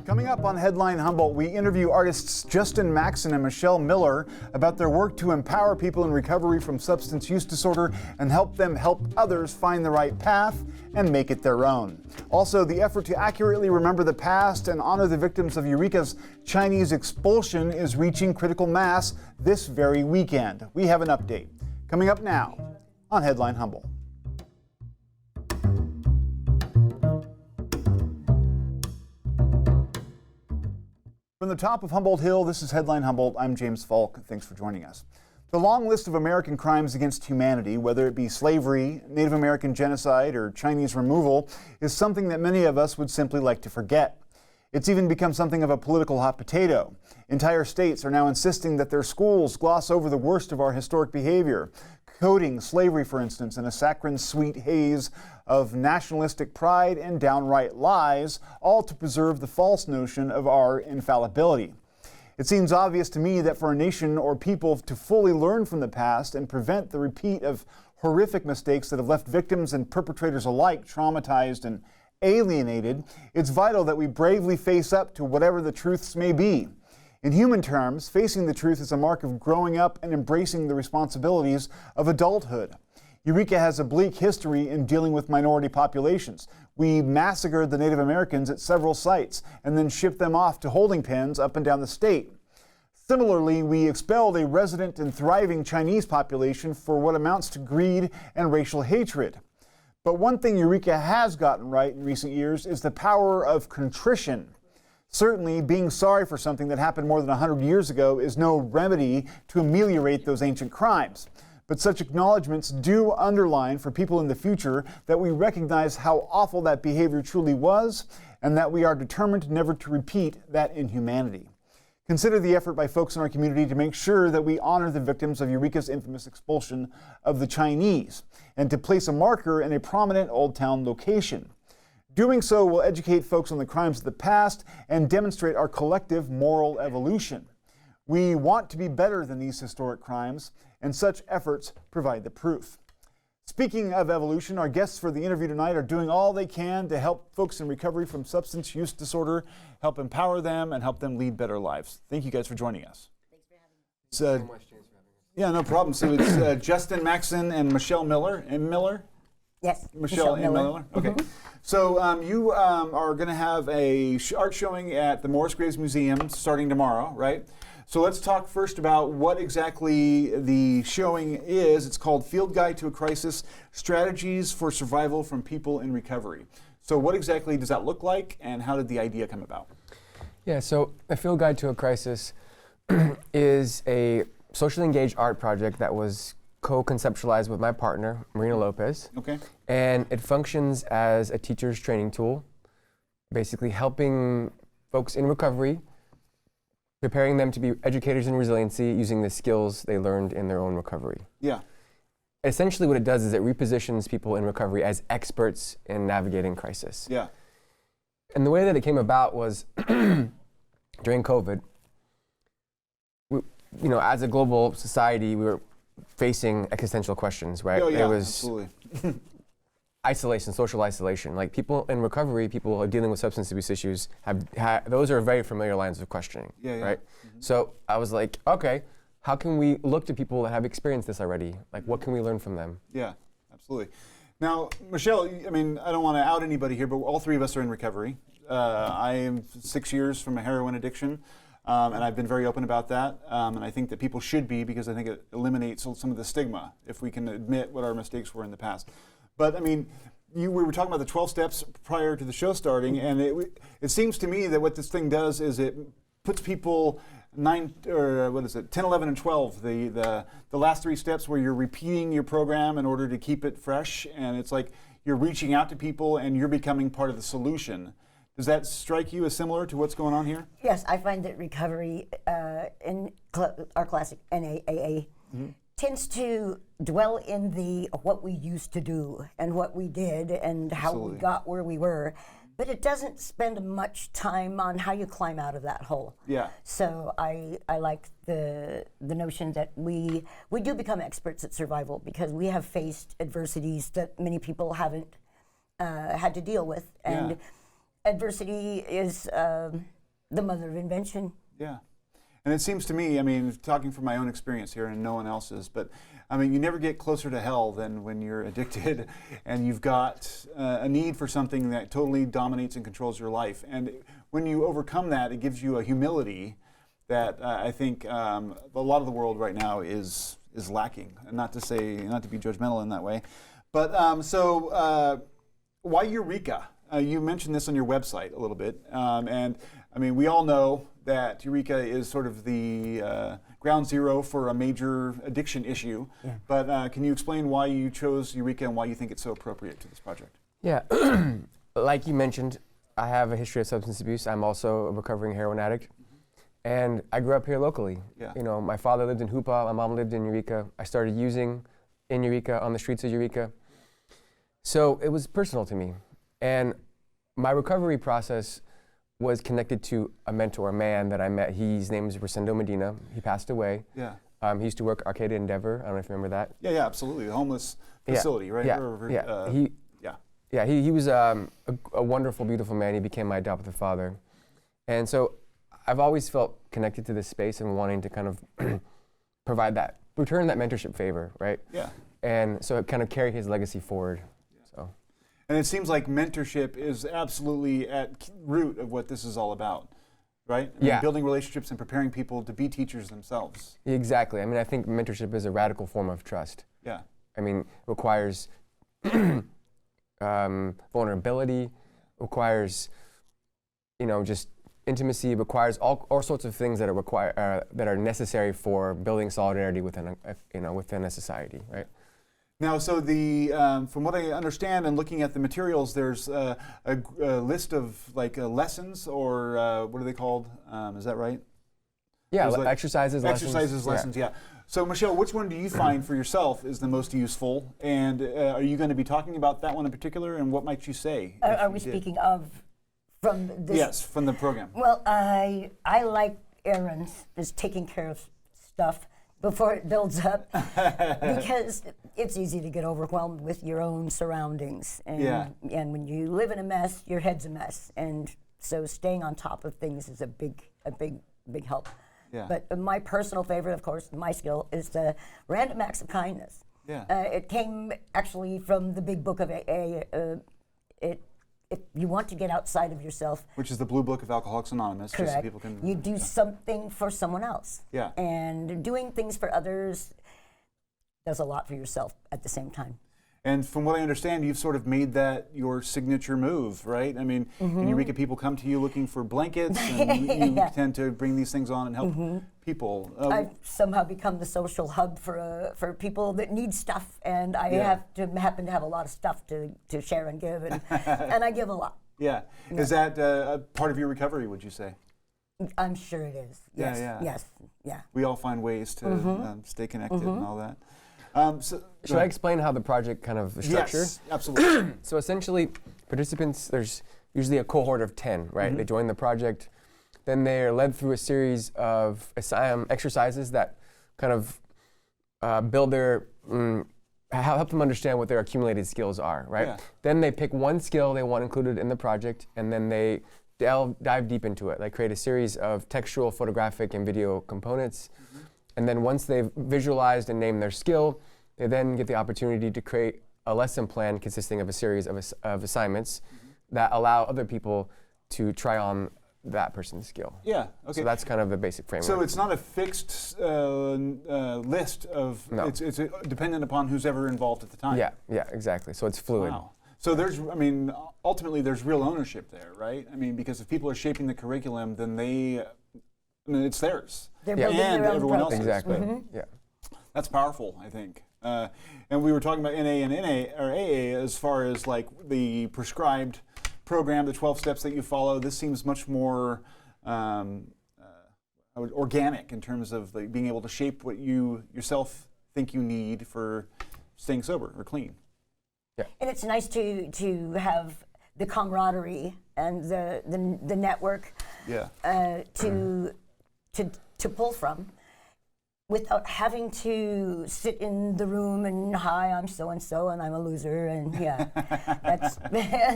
Coming up on Headline Humboldt, we interview artists Justin Maxon and Michelle Miller about their work to empower people in recovery from substance use disorder and help them help others find the right path and make it their own. Also, the effort to accurately remember the past and honor the victims of Eureka's Chinese expulsion is reaching critical mass this very weekend. We have an update. Coming up now on Headline Humboldt. From the top of Humboldt Hill, this is Headline Humboldt. I'm James Falk. Thanks for joining us. The long list of American crimes against humanity, whether it be slavery, Native American genocide, or Chinese removal, is something that many of us would simply like to forget. It's even become something of a political hot potato. Entire states are now insisting that their schools gloss over the worst of our historic behavior, coding slavery, for instance, in a saccharine sweet haze of nationalistic pride and downright lies, all to preserve the false notion of our infallibility. It seems obvious to me that for a nation or people to fully learn from the past and prevent the repeat of horrific mistakes that have left victims and perpetrators alike traumatized and alienated, it's vital that we bravely face up to whatever the truths may be. In human terms, facing the truth is a mark of growing up and embracing the responsibilities of adulthood. Eureka has a bleak history in dealing with minority populations. We massacred the Native Americans at several sites and then shipped them off to holding pens up and down the state. Similarly, we expelled a resident and thriving Chinese population for what amounts to greed and racial hatred. But one thing Eureka has gotten right in recent years is the power of contrition. Certainly, being sorry for something that happened more than 100 years ago is no remedy to ameliorate those ancient crimes. But such acknowledgments do underline for people in the future that we recognize how awful that behavior truly was and that we are determined never to repeat that inhumanity. Consider the effort by folks in our community to make sure that we honor the victims of Eureka's infamous expulsion of the Chinese and to place a marker in a prominent Old Town location. Doing so will educate folks on the crimes of the past and demonstrate our collective moral evolution. We want to be better than these historic crimes, and such efforts provide the proof. Speaking of evolution, our guests for the interview tonight are doing all they can to help folks in recovery from substance use disorder, help empower them, and help them lead better lives. Thank you guys for joining us. Thanks for having me. Thanks so much, James, for having us. Yeah, no problem. So it's Justin Maxon and Michelle Miller. And Miller? Yes, Michelle and Miller. Okay. Mm-hmm. So you are going to have a art showing at the Morris Graves Museum starting tomorrow, right? So let's talk first about what exactly the showing is. It's called Field Guide to a Crisis, Strategies for Survival from People in Recovery. So what exactly does that look like, and how did the idea come about? Yeah, so a Field Guide to a Crisis is a socially engaged art project that was co-conceptualized with my partner, Marina Lopez. Okay. And it functions as a teacher's training tool, basically helping folks in recovery, preparing them to be educators in resiliency using the skills they learned in their own recovery. Yeah. Essentially what it does is it repositions people in recovery as experts in navigating crisis. Yeah. And the way that it came about was during COVID, as a global society, we were facing existential questions, right? Oh, yeah, it was absolutely. isolation, social isolation. Like people in recovery, people who are dealing with substance abuse issues, those are very familiar lines of questioning, right? Mm-hmm. So I was like, okay, how can we look to people that have experienced this already? Like, what can we learn from them? Yeah, absolutely. Now, Michelle, I mean, I don't want to out anybody here, but all three of us are in recovery. I am 6 years from a heroin addiction. And I've been very open about that, and I think that people should be, because I think it eliminates some of the stigma if we can admit what our mistakes were in the past. But I mean, we were talking about the 12 steps prior to the show starting, and it seems to me that what this thing does is it puts people 10, 11, and 12, the last three steps where you're repeating your program in order to keep it fresh, and it's like you're reaching out to people and you're becoming part of the solution. Does that strike you as similar to what's going on here? Yes, I find that recovery in our classic NAAA tends to dwell in the what we used to do and what we did and how we got where we were, but it doesn't spend much time on how you climb out of that hole. Yeah. So I like the notion that we do become experts at survival because we have faced adversities that many people haven't had to deal with, and adversity is the mother of invention. Yeah. And it seems to me, I mean, talking from my own experience here and no one else's, but I mean, you never get closer to hell than when you're addicted and you've got a need for something that totally dominates and controls your life. And when you overcome that, it gives you a humility that I think a lot of the world right now is lacking. And not to be judgmental in that way. But why Eureka? You mentioned this on your website a little bit. And I mean, we all know that Eureka is sort of the ground zero for a major addiction issue. Yeah. But can you explain why you chose Eureka and why you think it's so appropriate to this project? Yeah, like you mentioned, I have a history of substance abuse. I'm also a recovering heroin addict. And I grew up here locally. Yeah. You know, my father lived in Humboldt, my mom lived in Eureka. I started using in Eureka, on the streets of Eureka. So it was personal to me. And my recovery process was connected to a mentor, a man that I met. His name is Rosendo Medina. He passed away. Yeah. He used to work Arcadia Endeavor. I don't know if you remember that. Yeah, absolutely. The homeless facility, right? Yeah. He was a wonderful, beautiful man. He became my adoptive father. And so I've always felt connected to this space and wanting to kind of return that mentorship favor, right? Yeah. And so it kind of carried his legacy forward. So. And it seems like mentorship is absolutely at root of what this is all about, right? I mean, building relationships and preparing people to be teachers themselves. Exactly. I mean, I think mentorship is a radical form of trust. Yeah. I mean, it requires vulnerability, requires, just intimacy, requires all sorts of things that are necessary for building solidarity within a society, right? Now, so from what I understand and looking at the materials, there's a list of lessons, or what are they called? Is that right? Yeah, exercises, lessons. Yeah. So, Michelle, which one do you find for yourself is the most useful? And are you going to be talking about that one in particular? And what might you say? Are we speaking of from this? Yes, from the program. Well, I like errands, just taking care of stuff before it builds up, because it's easy to get overwhelmed with your own surroundings. And when you live in a mess, your head's a mess. And so staying on top of things is a big help. Yeah. But my personal favorite, of course, my skill, is the random acts of kindness. Yeah. It came actually from the big book of AA. If you want to get outside of yourself, which is the Blue Book of Alcoholics Anonymous, correct, just so people can, you do something for someone else. Yeah. And doing things for others does a lot for yourself at the same time. And from what I understand, you've sort of made that your signature move, right? I mean, in Eureka, people come to you looking for blankets, and you tend to bring these things on and help people. I've somehow become the social hub for people that need stuff, and I happen to have a lot of stuff to share and give, and and I give a lot. Yeah. Is that a part of your recovery, would you say? I'm sure it is. Yes. Yes. Yeah. We all find ways to stay connected and all that. Should I explain how the project kind of is structured? Yes, absolutely. So essentially, participants, there's usually a cohort of 10, right? They join the project. Then they're led through a series of exercises that kind of build help them understand what their accumulated skills are, right? Yeah. Then they pick one skill they want included in the project, and then they dive deep into it. They create a series of textual, photographic, and video components. And then once they've visualized and named their skill, they then get the opportunity to create a lesson plan consisting of a series of assignments that allow other people to try on that person's skill. Yeah, okay. So that's kind of the basic framework. So it's not a fixed list of, no. It's dependent upon who's ever involved at the time. Yeah, exactly. So it's fluid. Wow. So ultimately there's real ownership there, right? I mean, because if people are shaping the curriculum, then it's theirs. They're building their own everyone else's. Exactly. Yeah. That's powerful, I think. And we were talking about NA and AA as far as like the prescribed program, the 12 steps that you follow. This seems much more organic in terms of being able to shape what you yourself think you need for staying sober or clean. Yeah. And it's nice to have the camaraderie and the network to pull from. without having to sit in the room and, hi, I'm so-and-so and I'm a loser, and yeah, that's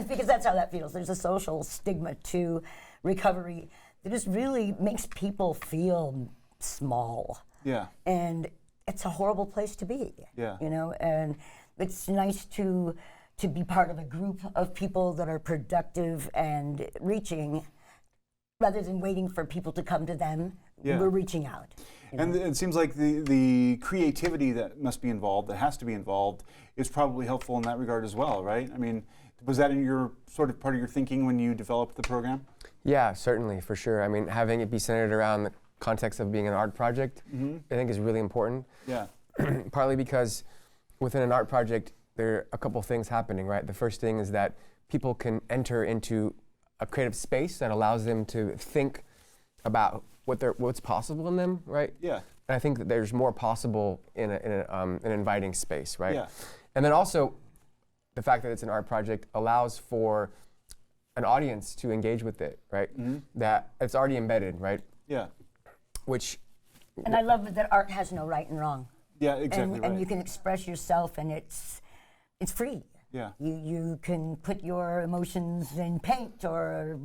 because that's how that feels. There's a social stigma to recovery that just really makes people feel small. Yeah. And it's a horrible place to be. Yeah. You know, and it's nice to be part of a group of people that are productive and reaching, rather than waiting for people to come to them. Yeah. We're reaching out. And it seems like the creativity that must be involved, that has to be involved, is probably helpful in that regard as well, right? I mean, was that in your sort of part of your thinking when you developed the program? Yeah, certainly, for sure. I mean, having it be centered around the context of being an art project, I think is really important. Yeah. Partly because within an art project, there are a couple things happening, right? The first thing is that people can enter into a creative space that allows them to think about what's possible in them, right? Yeah. And I think that there's more possible in an inviting space, right? Yeah. And then also, the fact that it's an art project allows for an audience to engage with it, right? That it's already embedded, right? Yeah. Which. And I love that art has no right and wrong. Yeah, exactly right. And you can express yourself, and it's free. Yeah. You can put your emotions in paint or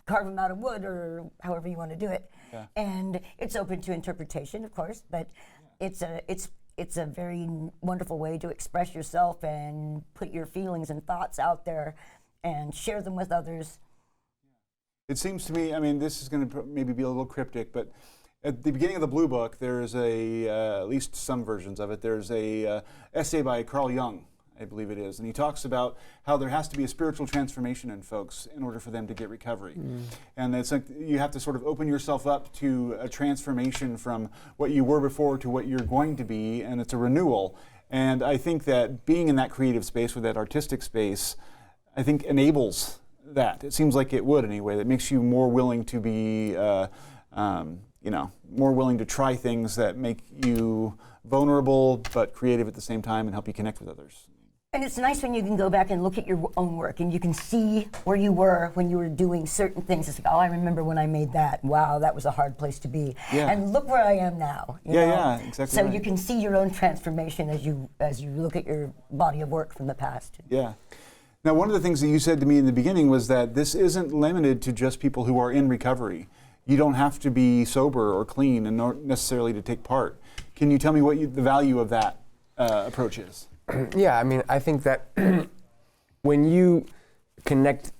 carve them out of wood or however you want to do it. Yeah. And it's open to interpretation, of course, but it's a very wonderful way to express yourself and put your feelings and thoughts out there and share them with others. It seems to me, I mean, this is going to maybe be a little cryptic, but at the beginning of the Blue Book, there's at least some versions of it, there's a essay by Carl Jung, I believe it is, and he talks about how there has to be a spiritual transformation in folks in order for them to get recovery. And it's like you have to sort of open yourself up to a transformation from what you were before to what you're going to be, and it's a renewal. And I think that being in that creative space or that artistic space, I think enables that. It seems like it would anyway. That makes you more willing to be, more willing to try things that make you vulnerable but creative at the same time and help you connect with others. And it's nice when you can go back and look at your own work and you can see where you were when you were doing certain things. It's like, oh, I remember when I made that. Wow, that was a hard place to be. Yeah. And look where I am now. You know? Yeah, exactly. So right. you can see your own transformation as you look at your body of work from the past. Yeah. Now, one of the things that you said to me in the beginning was that this isn't limited to just people who are in recovery. You don't have to be sober or clean and not necessarily to take part. Can you tell me what the value of that approach is? Yeah, I mean, I think that when you connect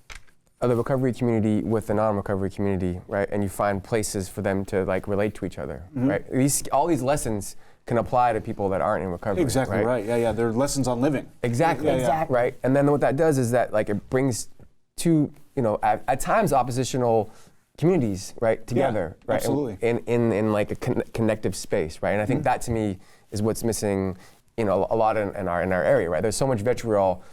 the recovery community with the non-recovery community, right, and you find places for them to like relate to each other, right? All these lessons can apply to people that aren't in recovery. Exactly right. Yeah, they're lessons on living. Exactly. Yeah, yeah. Exactly. Right. And then what that does is that like it brings two, at times oppositional communities, right, together, right, absolutely. in like a connective space, right, and I think that to me is what's missing, a lot in our area, right. There's so much vitriol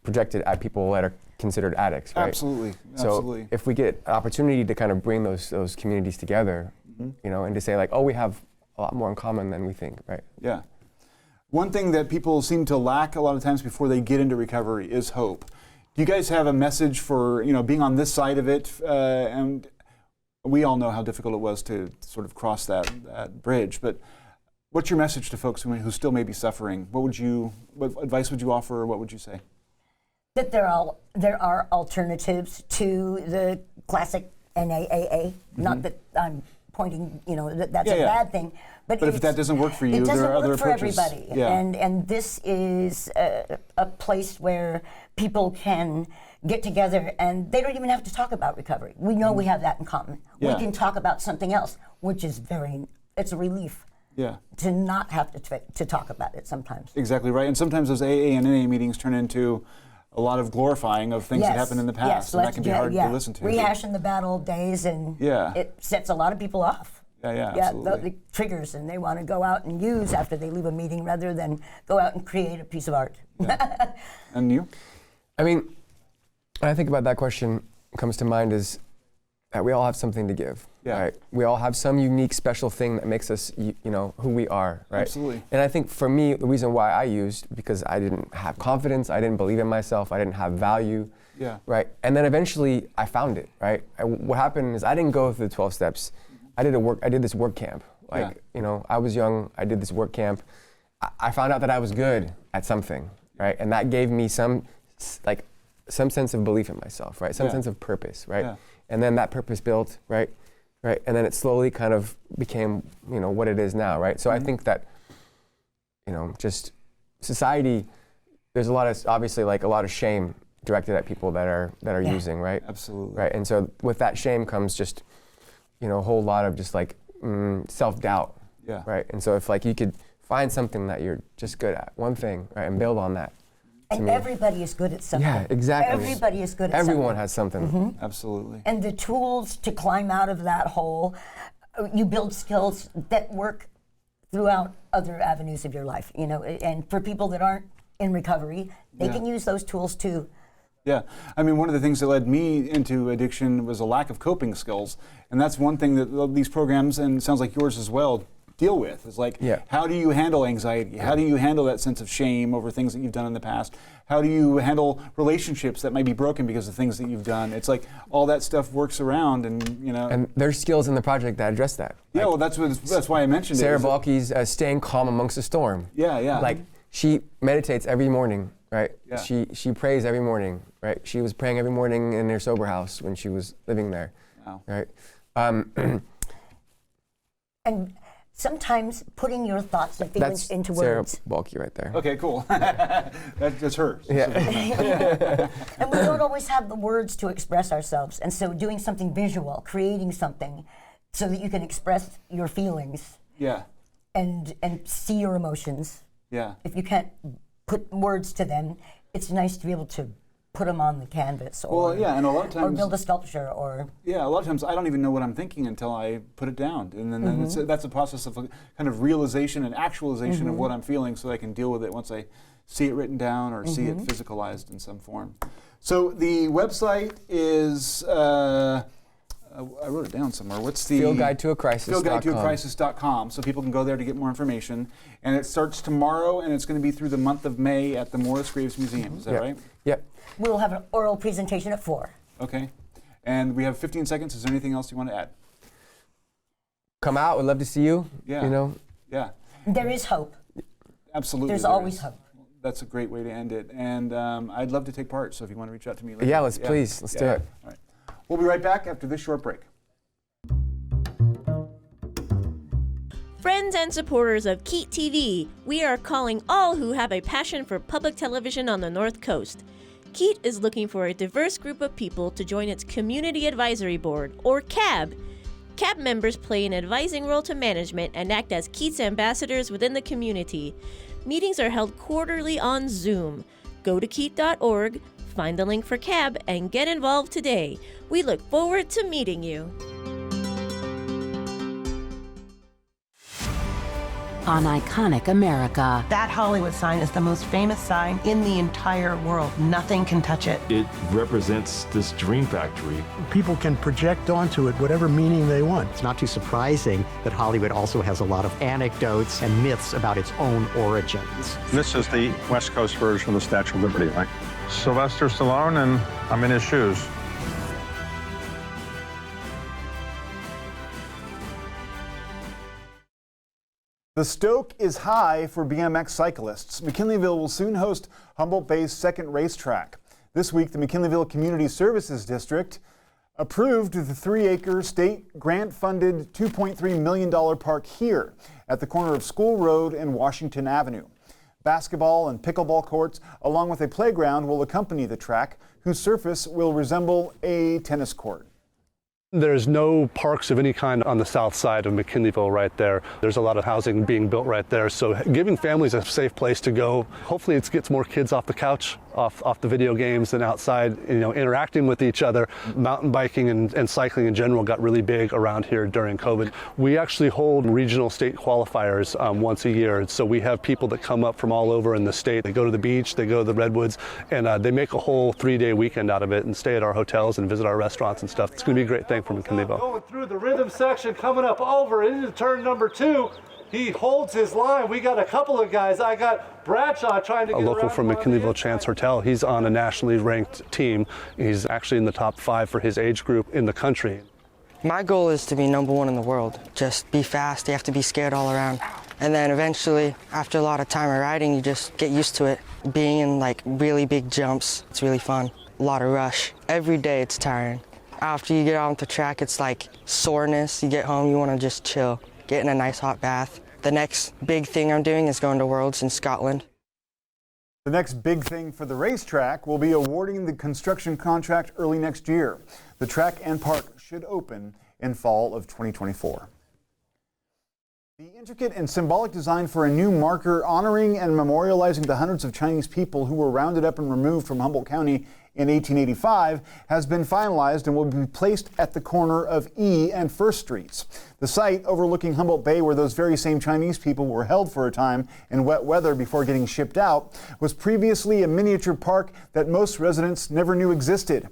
projected at people that are considered addicts, right. Absolutely. So if we get an opportunity to kind of bring those communities together, and to say like, oh, we have a lot more in common than we think, right. Yeah. One thing that people seem to lack a lot of times before they get into recovery is hope. Do you guys have a message for being on this side of it? And we all know how difficult it was to sort of cross that bridge. But what's your message to folks who still may be suffering? What advice would you offer, or what would you say? That there are alternatives to the classic NAAA. Not that I'm pointing, that's a bad thing. But if that doesn't work for you, there are other approaches. It doesn't work for everybody. Yeah. And this is a place where people can get together and they don't even have to talk about recovery. We know we have that in common. Yeah. We can talk about something else, which is it's a relief. Yeah. To not have to talk about it sometimes. Exactly right. And sometimes those AA and NA meetings turn into a lot of glorifying of things that happened in the past. And that can be hard to listen to. Rehashing the bad old days, and it sets a lot of people off. Yeah, absolutely. The triggers, and they want to go out and use after they leave a meeting rather than go out and create a piece of art. Yeah. And you? I mean, when I think about that question, what comes to mind is that we all have something to give. Yeah. Right? We all have some unique, special thing that makes us, who we are. Right? Absolutely. And I think for me, the reason why I used, because I didn't have confidence, I didn't believe in myself, I didn't have value. Yeah. Right. And then eventually I found it. Right. What happened is I didn't go through the 12 steps. I did this work camp Like, you know, I was young, I did this work camp. I found out that I was good at something, right? And that gave me some sense of belief in myself, right? Some sense of purpose, right? Yeah. And then that purpose built, right? Right. And then it slowly kind of became, you know, what it is now, right? So I think that, you know, just society, there's a lot of, obviously, like a lot of shame directed at people that are using, right? Absolutely. Right. And so with that shame comes just, you know, a whole lot of just like self-doubt. Yeah. Right. And so if like you could find something that you're just good at, one thing, right, and build on that. And everybody is good at something. Yeah, exactly. Everybody is good at something. Everyone has something. Mm-hmm. Absolutely. And the tools to climb out of that hole, you build skills that work throughout other avenues of your life, you know. And for people that aren't in recovery, they can use those tools too. Yeah, I mean, one of the things that led me into addiction was a lack of coping skills. And that's one thing that these programs, and it sounds like yours as well, deal with. Is like, how do you handle anxiety? How do you handle that sense of shame over things that you've done in the past? How do you handle relationships that might be broken because of things that you've done? It's like all that stuff works around, and you know. And there's skills in the project that address that. Yeah, well, that's why I mentioned Sarah Balke's staying calm amongst the storm. Yeah, yeah. Like she meditates every morning, right? Yeah. She prays every morning, right? She was praying every morning in her sober house when she was living there, right? And sometimes putting your thoughts and feelings into words. Sarah Balke right there. Okay, cool. That's hers. Yeah. And we don't always have the words to express ourselves. And so doing something visual, creating something so that you can express your feelings. Yeah. And see your emotions. Yeah. If you can't put words to them, it's nice to be able to put them on the canvas, or and a lot of times, or build a sculpture, or a lot of times I don't even know what I'm thinking until I put it down, and then that's a process of a kind of realization and actualization of what I'm feeling, so I can deal with it once I see it written down or see it physicalized in some form. So the website is. I wrote it down somewhere. What's the fieldguidetoacrisis.com. So people can go there to get more information. And it starts tomorrow, and it's going to be through the month of May at the Morris Graves Museum. Is that right? Yep. We'll have an oral presentation at 4. Okay. And we have 15 seconds. Is there anything else you want to add? Come out. We'd love to see you. Yeah. You know. Yeah. There is hope. Absolutely. There's always hope. That's a great way to end it. And I'd love to take part. So if you want to reach out to me later. Yeah. Please. Let's do it. All right. We'll be right back after this short break. Friends and supporters of Keat TV, we are calling all who have a passion for public television on the North Coast. Keat is looking for a diverse group of people to join its Community Advisory Board, or CAB. CAB members play an advising role to management and act as Keat's ambassadors within the community. Meetings are held quarterly on Zoom. Go to keat.org, find the link for CAB, and get involved today. We look forward to meeting you. On iconic America. That Hollywood sign is the most famous sign in the entire world. Nothing can touch it. It represents this dream factory. People can project onto it whatever meaning they want. It's not too surprising that Hollywood also has a lot of anecdotes and myths about its own origins. This is the West Coast version of the Statue of Liberty, right? Sylvester Stallone, and I'm in his shoes. The stoke is high for BMX cyclists. McKinleyville will soon host Humboldt Bay's second racetrack. This week, the McKinleyville Community Services District approved the 3-acre state grant-funded $2.3 million park here at the corner of School Road and Washington Avenue. Basketball and pickleball courts, along with a playground, will accompany the track, whose surface will resemble a tennis court. There's no parks of any kind on the south side of McKinleyville right there. There's a lot of housing being built right there, so giving families a safe place to go. Hopefully it gets more kids off the couch, off the video games and outside, interacting with each other. Mountain biking and cycling in general got really big around here during COVID. We actually hold regional state qualifiers once a year, so we have people that come up from all over in the state. They go to the beach, they go to the Redwoods, and they make a whole 3-day weekend out of it and stay at our hotels and visit our restaurants and stuff. It's going to be a great thing for McKinleyville. Going through the rhythm section, coming up over into turn number 2. He holds his line. We got a couple of guys. I got Bradshaw trying to get a local from McKinleyville, Chance Hertel. He's on a nationally ranked team. He's actually in the top 5 for his age group in the country. My goal is to be #1 in the world. Just be fast, you have to be scared all around. And then eventually, after a lot of time of riding, you just get used to it. Being in like really big jumps, it's really fun. A lot of rush. Every day it's tiring. After you get off the track, it's like soreness. You get home, you want to just chill, get in a nice hot bath. The next big thing I'm doing is going to Worlds in Scotland. The next big thing for the racetrack will be awarding the construction contract early next year. The track and park should open in fall of 2024. The intricate and symbolic design for a new marker honoring and memorializing the hundreds of Chinese people who were rounded up and removed from Humboldt County in 1885 has been finalized and will be placed at the corner of E and First Streets. The site overlooking Humboldt Bay, where those very same Chinese people were held for a time in wet weather before getting shipped out, was previously a miniature park that most residents never knew existed.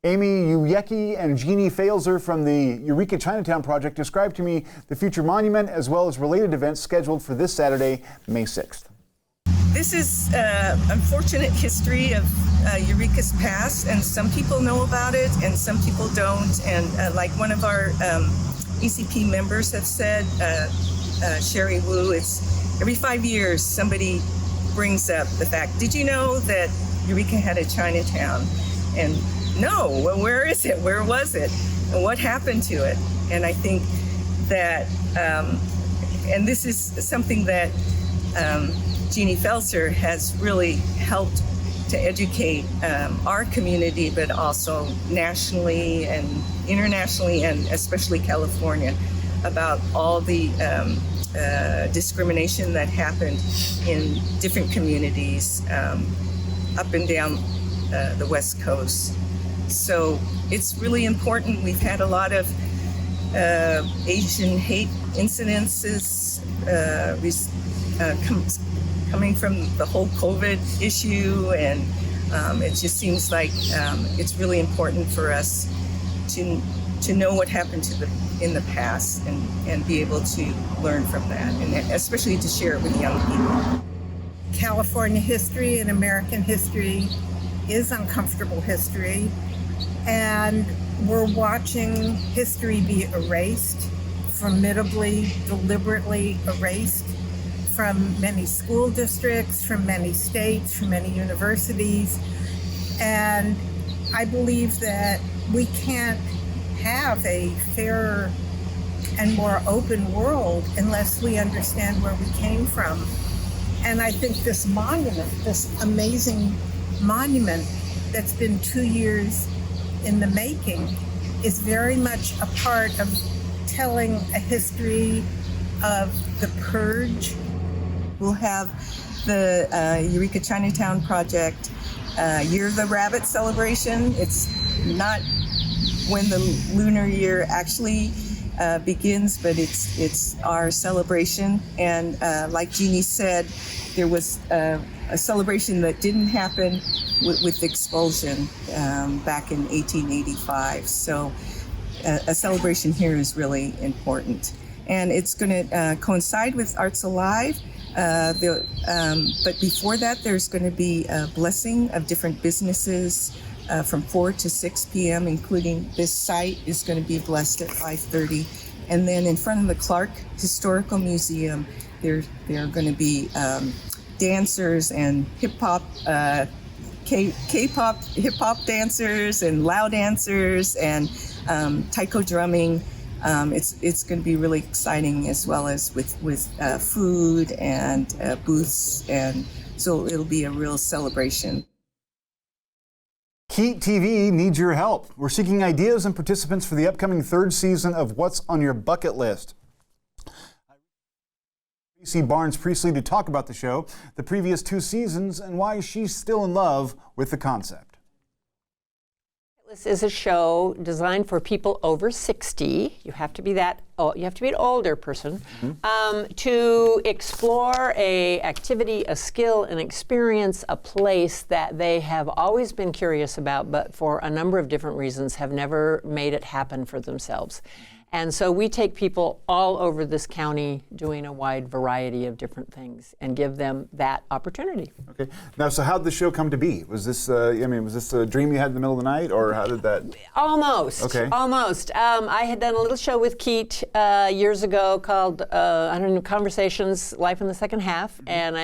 Amy Uyeki and Jeannie Failser from the Eureka Chinatown project described to me the future monument as well as related events scheduled for this Saturday, May 6th. This is unfortunate history of Eureka's past, and some people know about it and some people don't. And like one of our ECP members have said, Sherry Wu, it's every 5 years somebody brings up the fact, did you know that Eureka had a Chinatown? And no, well, where is it? Where was it? And what happened to it? And I think that, and this is something that Jeannie Failser has really helped to educate our community, but also nationally and internationally, and especially California, about all the discrimination that happened in different communities up and down the West Coast. So it's really important. We've had a lot of Asian hate incidences coming from the whole COVID issue, and it just seems like it's really important for us to know what happened in the past and be able to learn from that, and especially to share it with young people. California history and American history is uncomfortable history, and we're watching history be erased, formidably, deliberately erased from many school districts, from many states, from many universities. And I believe that we can't have a fairer and more open world unless we understand where we came from. And I think this monument, this amazing monument that's been 2 years in the making, is very much a part of telling a history of the purge. We'll have the Eureka Chinatown project Year of the Rabbit celebration. It's not when the lunar year actually begins, but it's our celebration. And like Jeannie said, there was a celebration that didn't happen with expulsion back in 1885. So a celebration here is really important. And it's going to coincide with Arts Alive. But before that, there's going to be a blessing of different businesses from 4 to 6 p.m., including this site is going to be blessed at 5:30. And then in front of the Clark Historical Museum, there are going to be dancers and hip-hop, K-pop hip-hop dancers and lao dancers and taiko drumming. It's going to be really exciting, as well as with food and booths, and so it'll be a real celebration. Keat TV needs your help. We're seeking ideas and participants for the upcoming third season of What's on Your Bucket List. Tracy Barnes-Priestley to talk about the show, the previous 2 seasons, and why she's still in love with the concept. This is a show designed for people over 60. You have to be an older person to explore a activity, a skill, an experience, a place that they have always been curious about, but for a number of different reasons have never made it happen for themselves. And so we take people all over this county doing a wide variety of different things and give them that opportunity. Okay. Now, so how did the show come to be? Was this, was this a dream you had in the middle of the night, or how did that? Almost. Okay. Almost. I had done a little show with Keat years ago called, Conversations, Life in the Second Half, and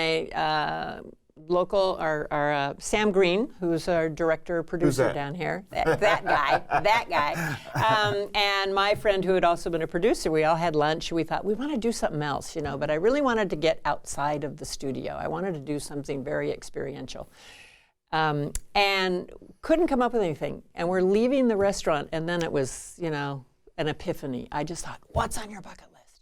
Sam Green, who's our director, producer down here. That guy. And my friend who had also been a producer, we all had lunch. We thought, we want to do something else, but I really wanted to get outside of the studio. I wanted to do something very experiential. And couldn't come up with anything. And we're leaving the restaurant, and then it was, an epiphany. I just thought, what's on your bucket list?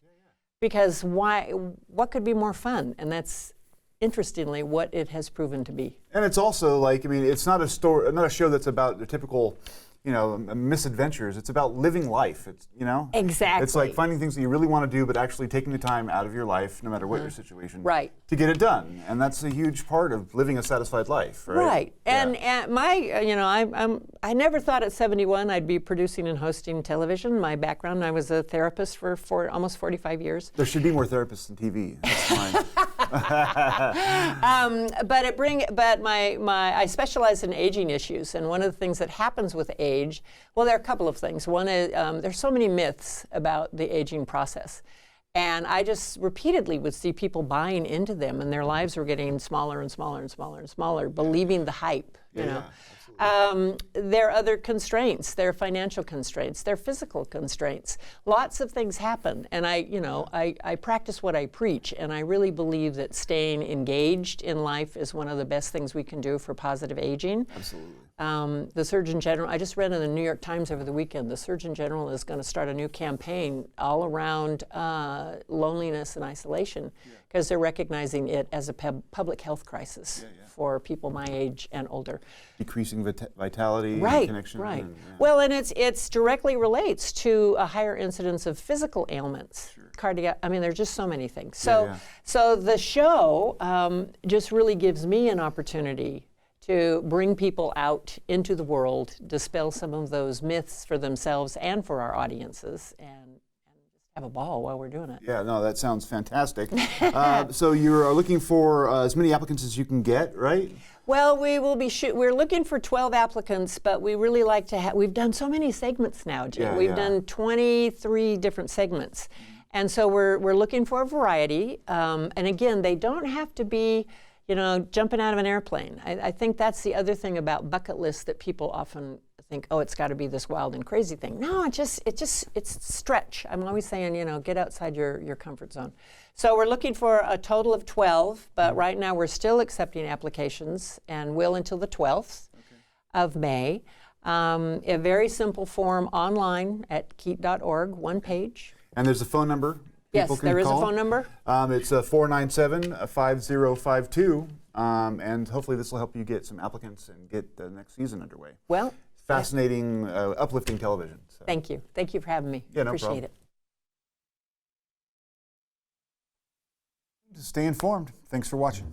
Because what could be more fun? And that's, interestingly, what it has proven to be. And it's also it's not a show that's about the typical, misadventures. It's about living life. It's, Exactly. It's like finding things that you really want to do, but actually taking the time out of your life, no matter what your situation, right, to get it done. And that's a huge part of living a satisfied life, right? Right. And I never thought at 71 I'd be producing and hosting television. My background, I was a therapist for almost 45 years. There should be more therapists in TV. That's mine. I specialize in aging issues, and one of the things that happens with age, well, there are a couple of things. One is there's so many myths about the aging process, and I just repeatedly would see people buying into them, and their lives were getting smaller and smaller and smaller and smaller, believing the hype. There are other constraints. There are financial constraints. There are physical constraints. Lots of things happen, and I practice what I preach, and I really believe that staying engaged in life is one of the best things we can do for positive aging. Absolutely. The Surgeon General, I just read in the New York Times over the weekend, the Surgeon General is going to start a new campaign all around loneliness and isolation, because they're recognizing it as a public health crisis for people my age and older. Decreasing vitality, right, and connection. Right. And, Well, and it's directly relates to a higher incidence of physical ailments, cardiac. There's just so many things. So the show just really gives me an opportunity to bring people out into the world, dispel some of those myths for themselves and for our audiences, and just have a ball while we're doing it. Yeah, no, that sounds fantastic. So you're looking for as many applicants as you can get, right? Well, we will be we're looking for 12 applicants, but we really like to we've done so many segments now, Jim. We've done 23 different segments. And so we're looking for a variety. And again, they don't have to be, jumping out of an airplane. I think that's the other thing about bucket lists that people often think, oh, it's got to be this wild and crazy thing. No, it's stretch. I'm always saying, get outside your comfort zone. So we're looking for a total of 12, but right now we're still accepting applications and will until the 12th of May. A very simple form online at keat.org, one page. And there's a phone number. Yes, there is a phone number. It's 497-5052, and hopefully this will help you get some applicants and get the next season underway. Well, fascinating, uplifting television. So. Thank you. Thank you for having me. Yeah, no Appreciate problem. it. Stay informed. Thanks for watching.